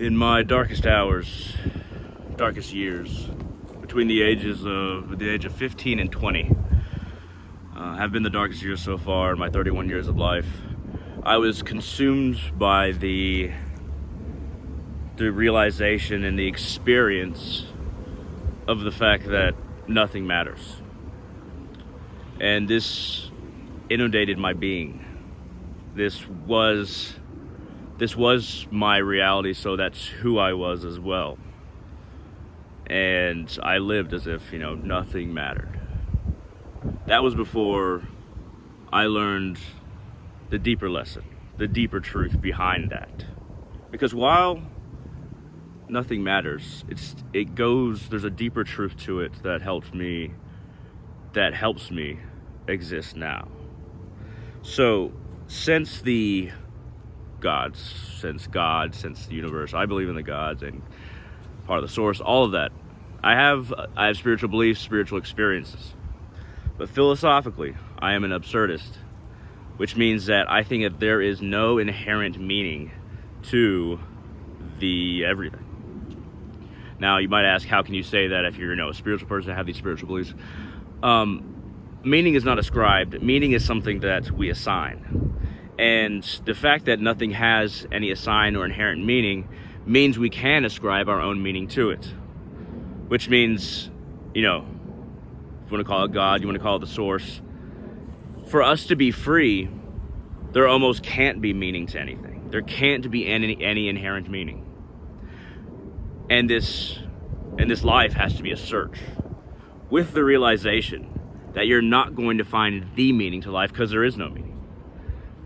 In my darkest hours, darkest years, between the age of 15 and 20, have been the darkest years so far in my 31 years of life. I was consumed by the realization and the experience of the fact that nothing matters. And this inundated my being. This was my reality, so that's who I was as well. And I lived as if, nothing mattered. That was before I learned the deeper lesson, the deeper truth behind that. Because while nothing matters, there's a deeper truth to it that helps me exist now. So since the gods, since the universe, I believe in the gods and part of the source, all of that. I have spiritual beliefs, spiritual experiences. But philosophically, I am an absurdist, which means that I think that there is no inherent meaning to the everything. Now, you might ask, how can you say that if you're a spiritual person and have these spiritual beliefs? Meaning is not ascribed. Meaning is something that we assign. And the fact that nothing has any assigned or inherent meaning means we can ascribe our own meaning to it. Which means, if you want to call it God, you want to call it the source, for us to be free, there almost can't be meaning to anything. There can't be any inherent meaning. And this life has to be a search, with the realization that you're not going to find the meaning to life because there is no meaning.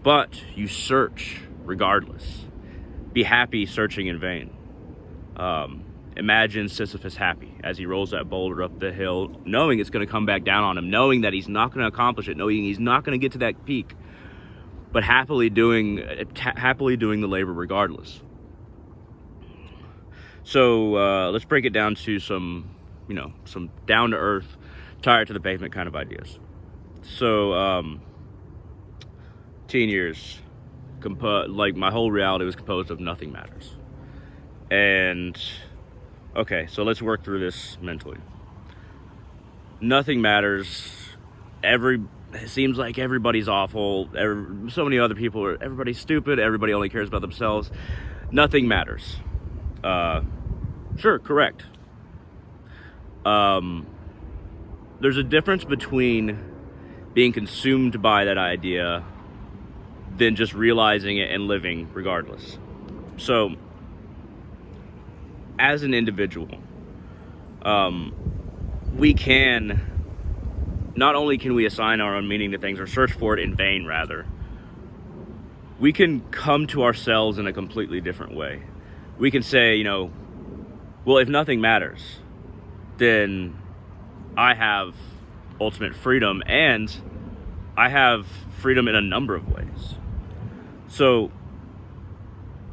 But you search regardless. Be happy searching in vain. Imagine Sisyphus happy as he rolls that boulder up the hill, knowing it's going to come back down on him, knowing that he's not going to accomplish it, knowing he's not going to get to that peak, but happily doing the labor regardless. So let's break it down to some down-to-earth, tired to the pavement kind of ideas. So, teen years, my whole reality was composed of nothing matters. And, okay, so let's work through this mentally. Nothing matters. It seems like everybody's awful. So many other people everybody's stupid. Everybody only cares about themselves. Nothing matters. Sure, correct. There's a difference between being consumed by that idea than just realizing it and living regardless. So, as an individual, not only can we assign our own meaning to things or search for it in vain, rather, we can come to ourselves in a completely different way. We can say, well, if nothing matters, then I have ultimate freedom, and I have freedom in a number of ways. So,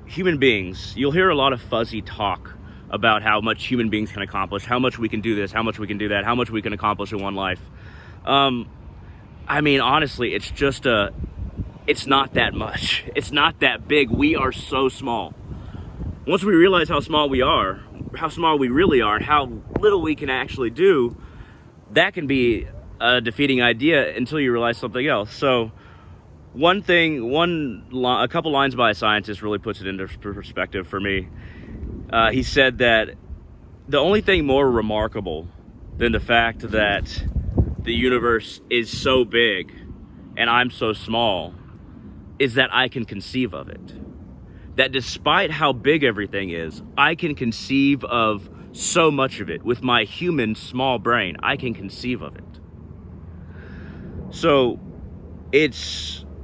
human beings, you'll hear a lot of fuzzy talk about how much human beings can accomplish, how much we can do this, how much we can do that, how much we can accomplish in one life. Honestly, it's not that much. It's not that big. We are so small. Once we realize how small we really are, and how little we can actually do, that can be a defeating idea until you realize something else. So, a couple lines by a scientist really puts it into perspective for me. He said that the only thing more remarkable than the fact that the universe is so big and I'm so small is that I can conceive of it. That despite how big everything is, I can conceive of so much of it. With my human small brain, I can conceive of it. So,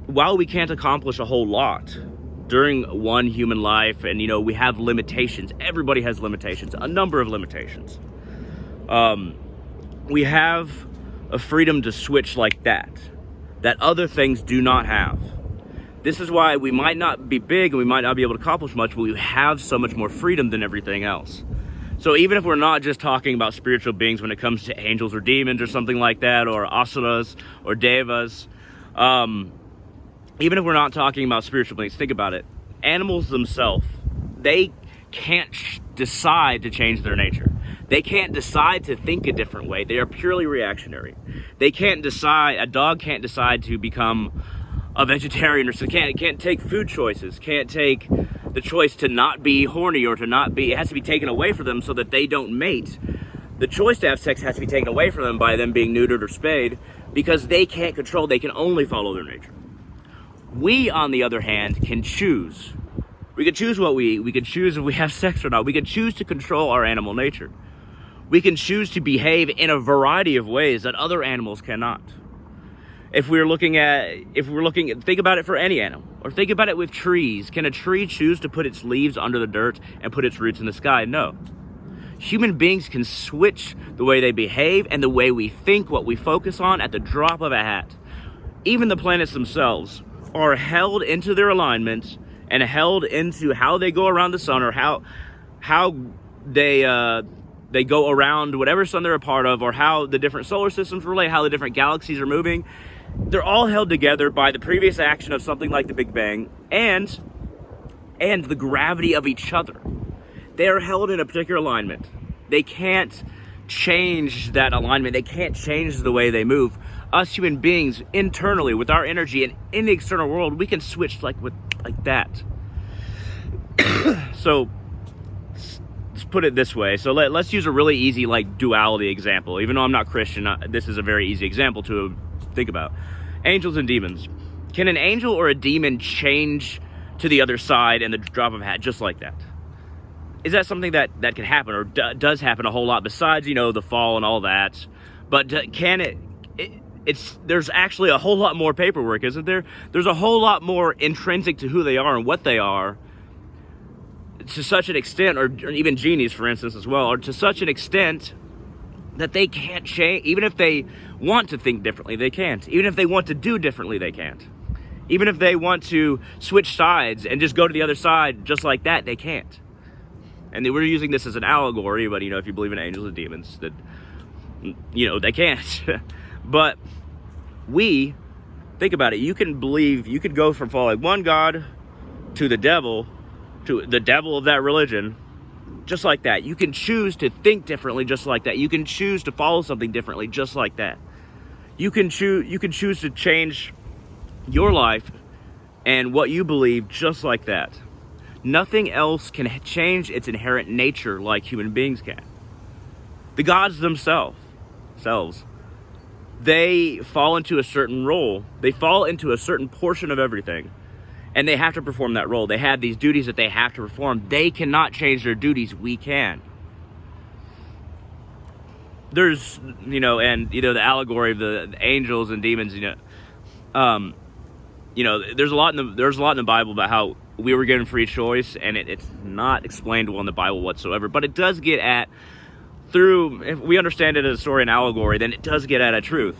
while we can't accomplish a whole lot during one human life, and we have limitations, everybody has limitations, a number of limitations. We have a freedom to switch like that other things do not have. This is why we might not be big and we might not be able to accomplish much, but we have so much more freedom than everything else. So even if we're not just talking about spiritual beings when it comes to angels or demons or something like that, or asuras or devas, even if we're not talking about spiritual beings, think about it. Animals themselves, they can't decide to change their nature. They can't decide to think a different way. They are purely reactionary. They can't decide, a dog can't decide to become a vegetarian, or so can't take food choices, can't take the choice to not be horny or to not be, it has to be taken away from them so that they don't mate. The choice to have sex has to be taken away from them by them being neutered or spayed, because they can't control, they can only follow their nature. We, on the other hand, can choose. We can choose what we eat. We can choose if we have sex or not. We can choose to control our animal nature. We can choose to behave in a variety of ways that other animals cannot. Think about it for any animal, or think about it with trees. Can a tree choose to put its leaves under the dirt and put its roots in the sky? No. Human beings can switch the way they behave and the way we think, what we focus on, at the drop of a hat. Even the planets themselves are held into their alignment and held into how they go around the sun, or how they go around whatever sun they're a part of, or how the different solar systems relate, how the different galaxies are moving. They're all held together by the previous action of something like the Big Bang and the gravity of each other. They are held in a particular alignment. They can't change that alignment. They can't change the way they move. Us human beings, internally, with our energy and in the external world, we can switch like that. So let's put it this way. So let's use a really easy duality example. Even though I'm not Christian, this is a very easy example to think about. Angels and demons. Can an angel or a demon change to the other side in the drop of a hat, just like that? Is that something that can happen, or does happen a whole lot besides, the fall and all that? But can it? There's actually a whole lot more paperwork, isn't there? There's a whole lot more intrinsic to who they are and what they are, to such an extent, or even genies, for instance, as well, or to such an extent that they can't change. Even if they want to think differently, they can't. Even if they want to do differently, they can't. Even if they want to switch sides and just go to the other side just like that, they can't. And we're using this as an allegory, but if you believe in angels and demons, that they can't. But think about it. You could go from following one God to the devil of that religion, just like that. You can choose to think differently, just like that. You can choose to follow something differently, just like that. You can choose to change your life and what you believe, just like that. Nothing else can change its inherent nature like human beings can. The gods themselves, they fall into a certain role. They fall into a certain portion of everything, and they have to perform that role. They have these duties that they have to perform. They cannot change their duties. We can. There's, and the allegory of the angels and demons, there's a lot in the Bible about how we were given free choice, and it's not explained well in the Bible whatsoever, but it does get at, if we understand it as a story and allegory, then it does get at a truth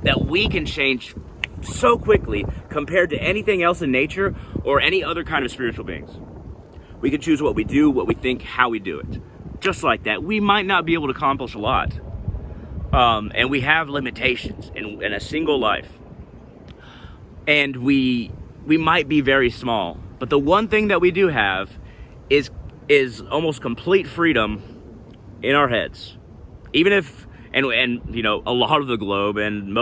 that we can change so quickly compared to anything else in nature or any other kind of spiritual beings. We can choose what we do, what we think, how we do it. Just like that. We might not be able to accomplish a lot. And we have limitations in a single life. And we might be very small. But the one thing that we do have is almost complete freedom in our heads. Even if, and a lot of the globe and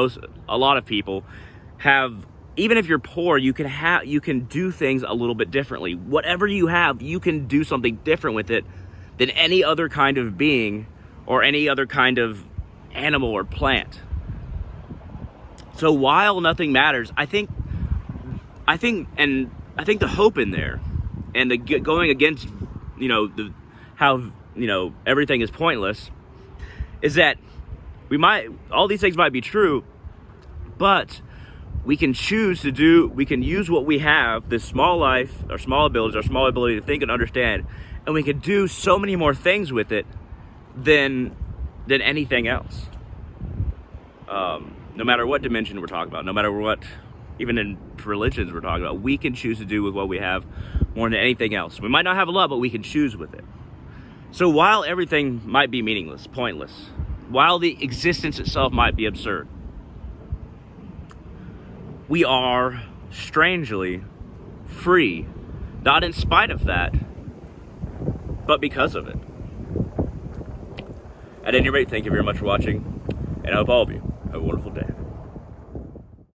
a lot of people have, even if you're poor, you can do things a little bit differently. Whatever you have, you can do something different with it than any other kind of being or any other kind of animal or plant. So while nothing matters, I think the hope in there, and the going against, how everything is pointless, is that all these things might be true, but we can we can use what we have, this small life, our small abilities, our small ability to think and understand, and we can do so many more things with it than anything else. No matter what dimension we're talking about, no matter what, even in religions we're talking about, we can choose to do with what we have more than anything else. We might not have a lot, but we can choose with it. So while everything might be meaningless, pointless, while the existence itself might be absurd, we are strangely free, not in spite of that, but because of it. At any rate, thank you very much for watching, and I hope all of you have a wonderful day.